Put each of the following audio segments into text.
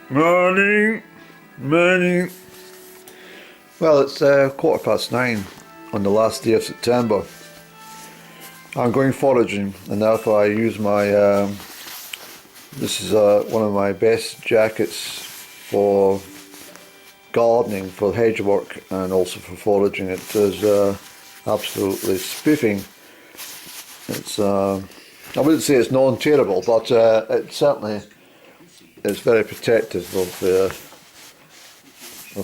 Morning, morning. Well, it's 9:15 on the last day of September. I'm going foraging, and therefore I use my, this is one of my best jackets for gardening, for hedge work, and also for foraging. It is absolutely spiffing. It's, I wouldn't say it's non-tearable, but it certainly is very protective of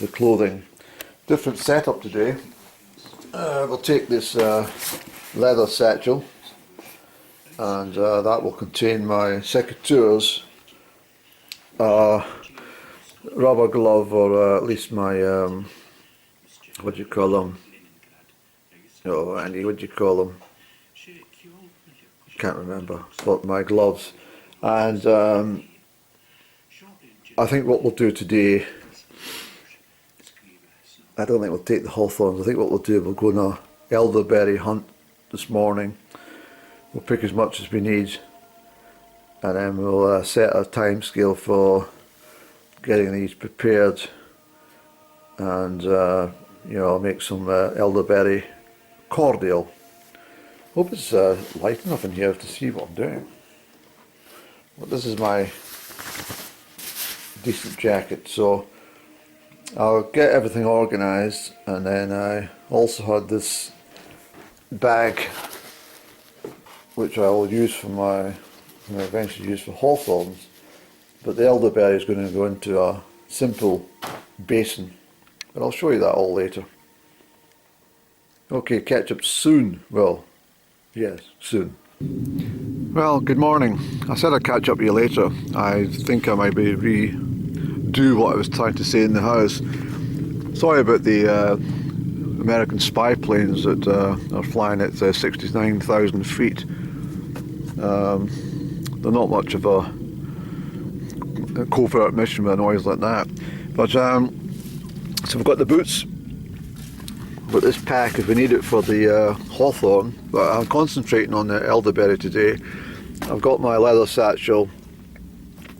the clothing. Different setup today. We'll take this leather satchel, and that will contain my secateurs, rubber glove, or at least my what do you call them? Oh, Andy, what do you call them? Can't remember. But my gloves, and I think what we'll do today, I don't think we'll take the hawthorns. I think what we'll do, we'll go on a elderberry hunt this morning. We'll pick as much as we need, and then we'll set a time scale for getting these prepared, and you know, I'll make some elderberry cordial. Hope it's light enough in here to see what I'm doing. But this is my decent jacket, so I'll get everything organised, and then I also had this bag which I will use for my, eventually use for hawthorns, but the elderberry is going to go into a simple basin, but I'll show you that all later. Okay, catch up soon. Well, yes, soon. Well, good morning. I said I'd catch up with you later. I think I might be redo what I was trying to say in the house. Sorry about the American spy planes that are flying at 69,000 feet. They're not much of a covert mission with a noise like that. But so we've got the boots. But this pack, if we need it for the hawthorn, but I'm concentrating on the elderberry today. I've got my leather satchel,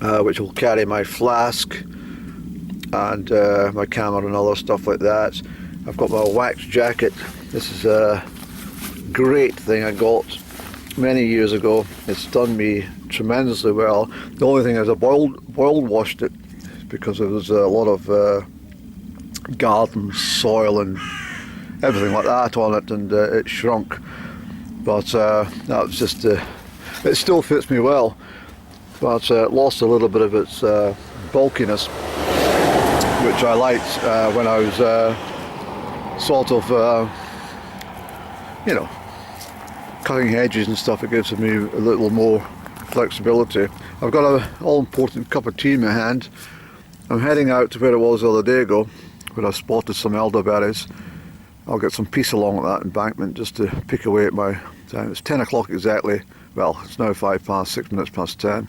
which will carry my flask and my camera and other stuff like that. I've got my wax jacket. This is a great thing I got many years ago. It's done me tremendously well. The only thing is I boiled washed it because there was a lot of garden soil and everything like that on it, and it shrunk. But that was just it still fits me well, but it lost a little bit of its bulkiness, which I liked when I was sort of you know, cutting hedges and stuff. It gives me a little more flexibility. I've got an all-important cup of tea in my hand. I'm heading out to where I was the other day ago, where I spotted some elderberries. I'll get some peace along that embankment just to pick away at my time. It's 10 o'clock exactly. Well, it's now 6 minutes past 10.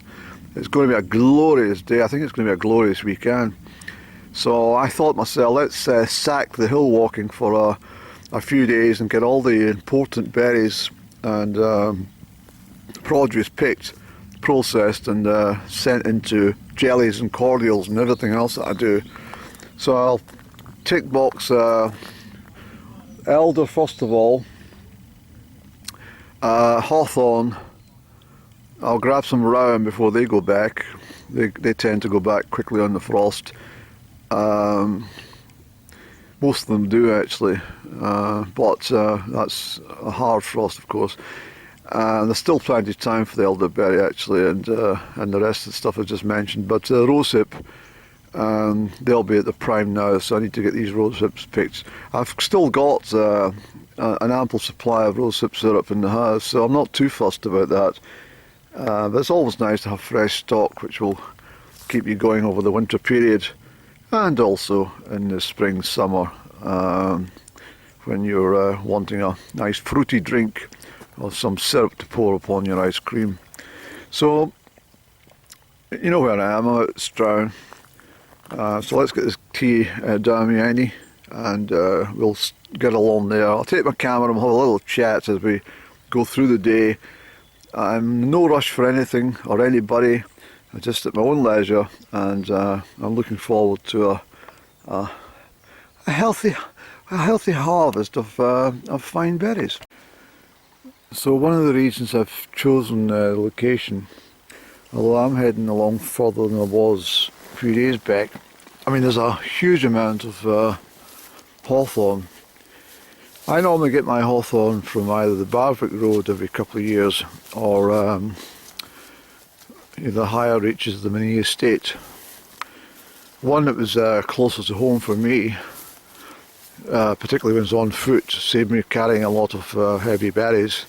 It's going to be a glorious day. I think it's going to be a glorious weekend. So I thought myself, let's sack the hill walking for a few days and get all the important berries and produce picked, processed, and sent into jellies and cordials and everything else that I do. So I'll tick box elder first of all, hawthorn. I'll grab some rowan before they go back. They tend to go back quickly on the frost. Most of them do actually, but that's a hard frost, of course. There's still plenty of time for the elderberry actually, and the rest of the stuff I just mentioned. But the rosehip, they'll be at the prime now, so I need to get these rosehips picked. I've still got an ample supply of rosehip syrup in the house, so I'm not too fussed about that. But it's always nice to have fresh stock, which will keep you going over the winter period, and also in the spring, summer, when you're wanting a nice fruity drink or some syrup to pour upon your ice cream. So, you know where I am, I'm at Stroud. So let's get this tea down me, Annie, and we'll get along there. I'll take my camera and we'll have a little chat as we go through the day. I'm no rush for anything or anybody. just at my own leisure, and I'm looking forward to a healthy harvest of fine berries. So one of the reasons I've chosen the location, although I'm heading along further than I was a few days back, I mean there's a huge amount of hawthorn. I normally get my hawthorn from either the Barwick Road every couple of years or the higher reaches of the Mini Estate. One that was closer to home for me, particularly when I was on foot, saved me carrying a lot of heavy berries.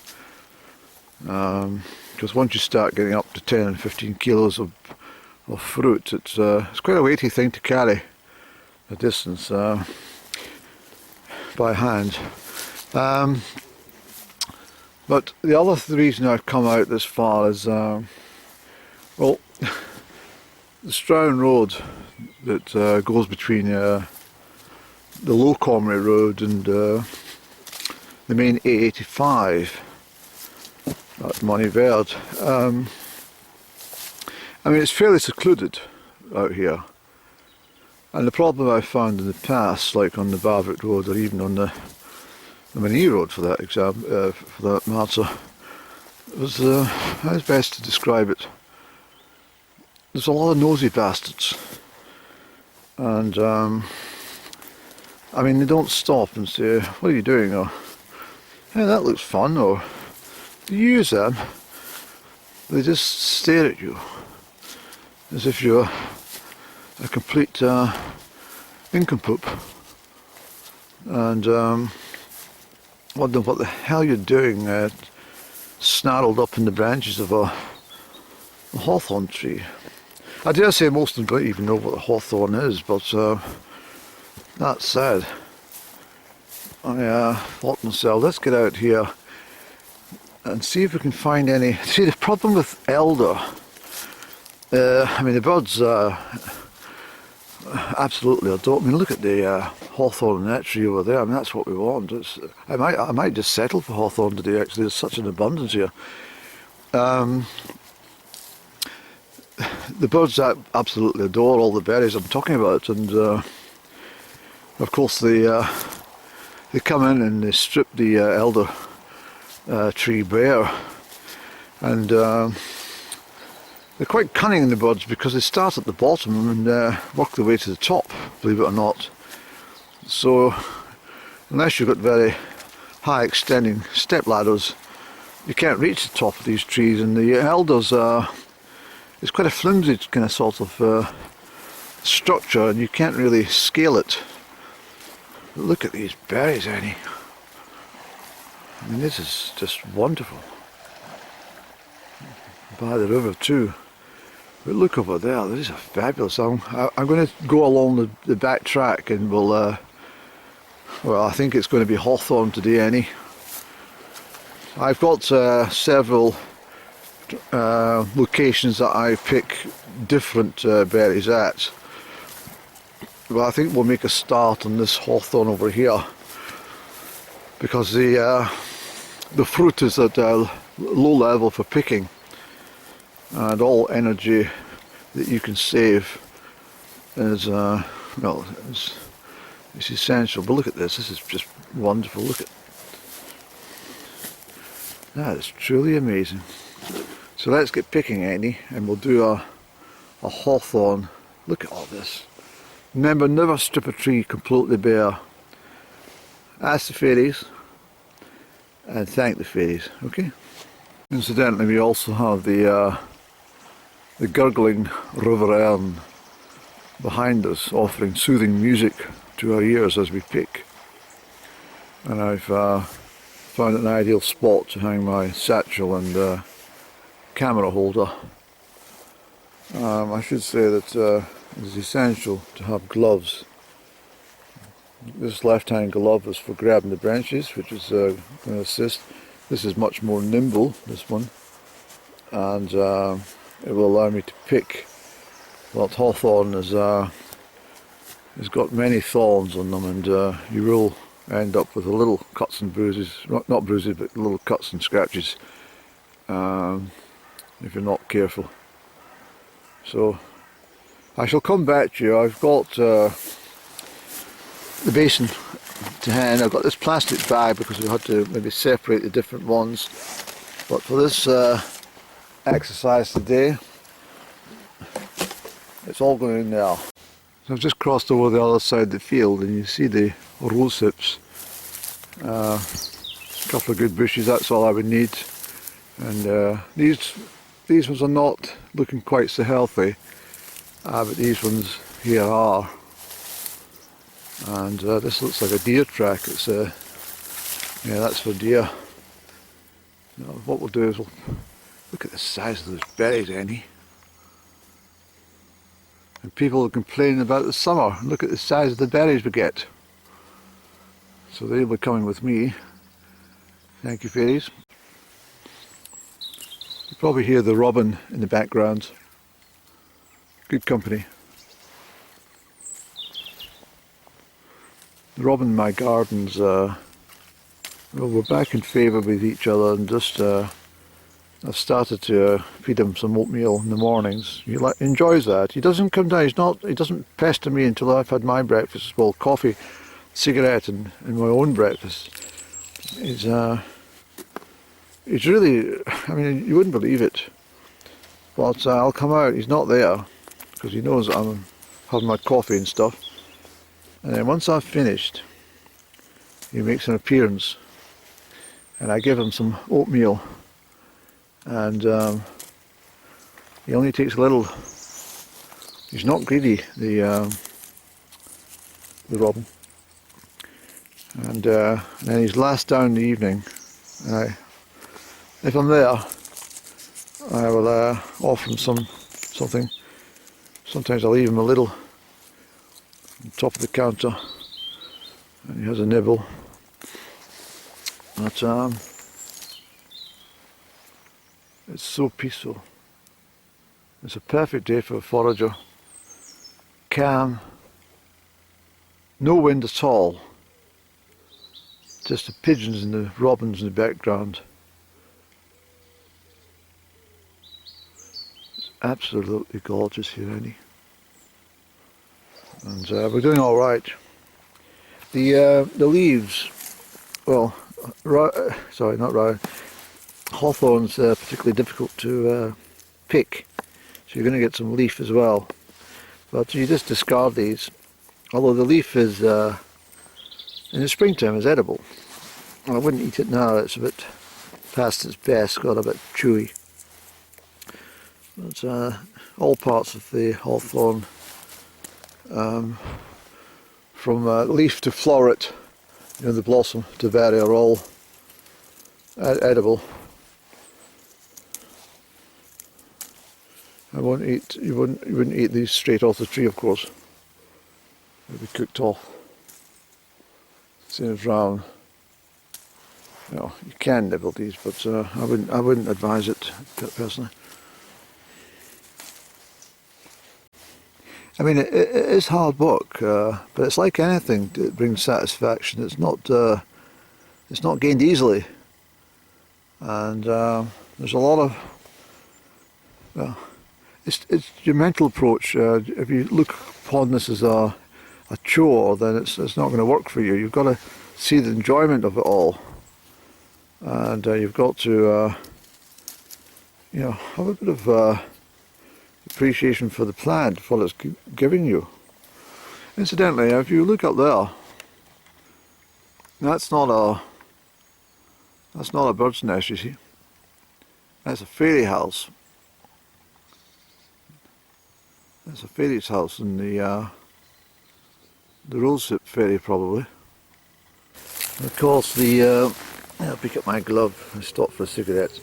Because once you start getting up to 10 and 15 kilos of fruit, it's quite a weighty thing to carry a distance by hand. But the other reason I've come out this far is, well, the Stroud Road that goes between the Low Comrie Road and the main A85 at Moniverde. I mean, it's fairly secluded out here, and the problem I've found in the past, like on the Barwick Road or even on the Mini Road for that matter, was how is best to describe it? There's a lot of nosy bastards, and I mean, they don't stop and say, "What are you doing?" or "Hey, that looks fun," or "Do you use them?" They just stare at you as if you're a complete nincompoop, and wonder what the hell you're doing snarled up in the branches of a hawthorn tree. I dare say most of them don't even know what a hawthorn is, but that said, I thought to myself, let's get out here and see if we can find any. See, the problem with elder, I mean, the birds absolutely adore. I mean, look at the hawthorn in that tree over there. I mean, that's what we want. I might just settle for hawthorn today. Actually, there's such an abundance here. The birds absolutely adore all the berries I'm talking about, and of course they come in and they strip the elder tree bare, and they're quite cunning, the birds, because they start at the bottom and work their way to the top, believe it or not. So unless you've got very high extending step ladders, you can't reach the top of these trees, and the elders it's quite a flimsy kind of sort of structure, and you can't really scale it. But look at these berries, Annie. I mean, this is just wonderful. By the river too. But look over there, this is fabulous. I'm going to go along the back track, and we'll, well, I think it's going to be hawthorn today, Annie. I've got several locations that I pick different berries at. Well, I think we'll make a start on this hawthorn over here, because the fruit is at a low level for picking, and all energy that you can save is well, it's essential. But look at this is just wonderful. Look at that, is truly amazing. So let's get picking, Annie, and we'll do a hawthorn. Look at all this. Remember, never strip a tree completely bare. Ask the fairies and thank the fairies, okay? Incidentally, we also have the gurgling River Erne behind us, offering soothing music to our ears as we pick. And I've found an ideal spot to hang my satchel and camera holder. I should say that it's essential to have gloves. This left-hand glove is for grabbing the branches, which is going to assist. This is much more nimble, this one, and it will allow me to pick. Well, hawthorn has got many thorns on them, and you will end up with a little cuts and bruises, not bruises, but little cuts and scratches if you're not careful. So I shall come back to you. I've got the basin to hand. I've got this plastic bag because we had to maybe separate the different ones. But for this exercise today, it's all going in there. So I've just crossed over the other side of the field and you see the rose hips. A couple of good bushes, that's all I would need. And these ones are not looking quite so healthy, but these ones here are. And this looks like a deer track. It's yeah, that's for deer. Now, what we'll do is we'll look at the size of those berries, Annie. And people are complaining about the summer. Look at the size of the berries we get. So they'll be coming with me. Thank you, fairies. You probably hear the robin in the background. Good company. The robin in my gardens, well, we're back in favour with each other, and just I've started to feed him some oatmeal in the mornings. He enjoys that. He doesn't come down. He doesn't pester me until I've had my breakfast. Well, coffee, cigarette, and my own breakfast. He's really. I mean, you wouldn't believe it. But I'll come out. He's not there because he knows that I'm having my coffee and stuff. And then once I've finished, he makes an appearance, and I give him some oatmeal. And he only takes a little. He's not greedy, the robin. And then he's last down in the evening. And if I'm there, I will offer him something. Sometimes I'll leave him a little on top of the counter, and he has a nibble. But it's so peaceful. It's a perfect day for a forager. Calm, no wind at all. Just the pigeons and the robins in the background. It's absolutely gorgeous here, Annie. And we're doing all right. The leaves, well, sorry, not rye. Hawthorn's particularly difficult to pick, so you're going to get some leaf as well. But you just discard these. Although the leaf is, in the springtime, is edible. I wouldn't eat it now. It's a bit past its best, got a bit chewy. But all parts of the hawthorn, from leaf to floret, the blossom to berry, are all edible. I won't eat. You wouldn't eat these straight off the tree, of course. They'd be cooked off. Same as round. You can nibble these, but I wouldn't advise it personally. I mean, it is hard work, but it's like anything that brings satisfaction. It's not gained easily, and there's a lot of. It's your mental approach. If you look upon this as a chore, then it's not going to work for you. You've got to see the enjoyment of it all, and you've got to have a bit of appreciation for the plant, for what it's giving you. Incidentally, if you look up there, that's not a bird's nest, you see. That's a fairy house. That's a fairy's house, and the rosehip fairy probably. And of course, I'll pick up my glove and stop for a cigarette.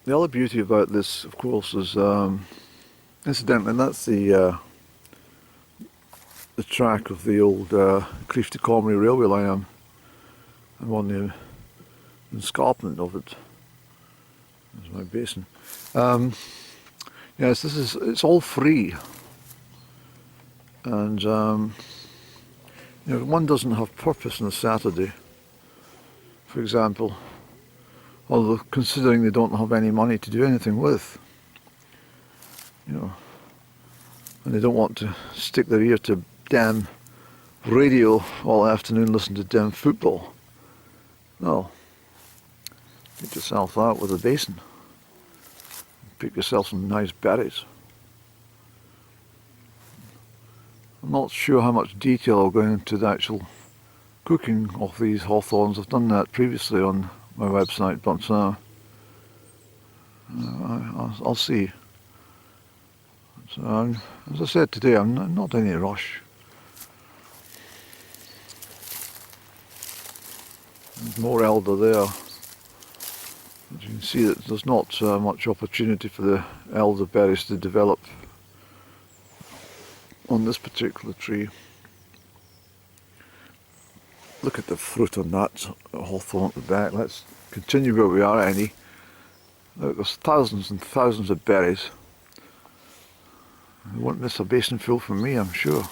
The other beauty about this, of course, is incidentally, that's the track of the old Crieff to Comrie railway line. I'm on the escarpment of it. There's my basin. Yes, it's all free, and one doesn't have purpose on a Saturday. For example, although considering they don't have any money to do anything with, you know, and they don't want to stick their ear to damn radio all afternoon, listen to damn football. No, get yourself out with a basin, pick yourself some nice berries. I'm not sure how much detail I'll go into the actual cooking of these hawthorns. I've done that previously on my website, but I'll see. So, as I said today, I'm not in any rush. There's more elder there. As you can see, that there's not much opportunity for the elderberries to develop on this particular tree. Look at the fruit on that hawthorn at the back. Let's continue where we are, Annie. Look, there's thousands and thousands of berries. You won't miss a basin full from me, I'm sure.